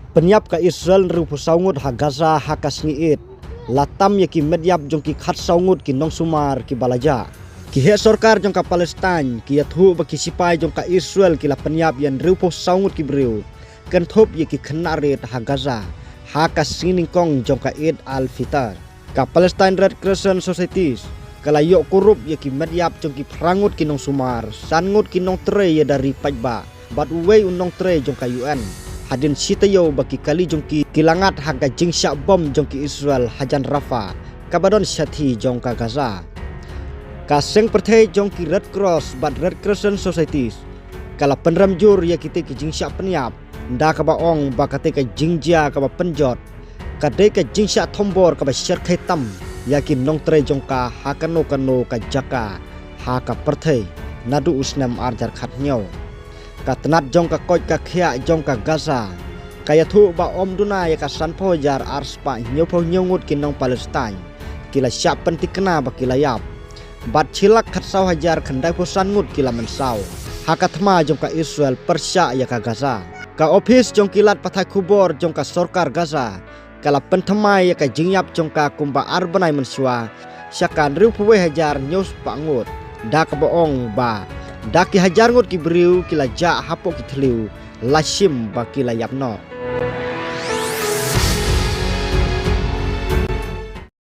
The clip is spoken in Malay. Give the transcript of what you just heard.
Penyap ka Israel rupu saungut ha Gaza ha kasngiit. Latam ya ki medyap jong ki khat saungut ki nong sumar ki balaja. Ki he sorkar jong ka Palestine ki yathu ba ki sipai jong ka Israel ki la penyap yan rupu saungut ki briu. Kan thop ya ki khenarit ha Gaza ha kasningkong jong ka Eid al-Fitr. Ka Palestine Red Crescent Societies kalayok kurup ya ki medyap jong ki prangut ki nong sumar. Sangut ki nong tre ya dari pajba. Bat uwei unong tre jong ka UN. Hadin sitayo baki kali jongki kilangat haga jingsyak bom jongki Israel hajan Rafah kabadon syati jongka Gaza. Kaseng pertai jongki Red Cross bat Red Crescent Societies kala penramjur ya kita ki jingsyak penyap nda kaba ong bakate ka jingjia kaba penjot kadai ka jingsyak thombor kaba syarkai tam yakin nong tre jongka hakano kano ka jaka haka pertai nadu usnam arjar khatnyau. Katenat jong ka koj ka khia jong ka Gaza kaya thu ba om duna ya ka sanpo jar arspa nyopo nyongut kinong Palestine kila syap pentikna ba kila yap bat chilak khat saw hajar khandai po sangut kila mensaw hakathma jong ka Israel persya ya ka Gaza ka office jong kilat pathai kubor jong ka sorkar Gaza kala penthmai ya ka jingyap jong ka kumba arbanai menswa syakan riu puwe hajar nyos pangut dak boong ba daki hajar ngut ki briu kila ja hapok ki thliu lashim ba kila yapno.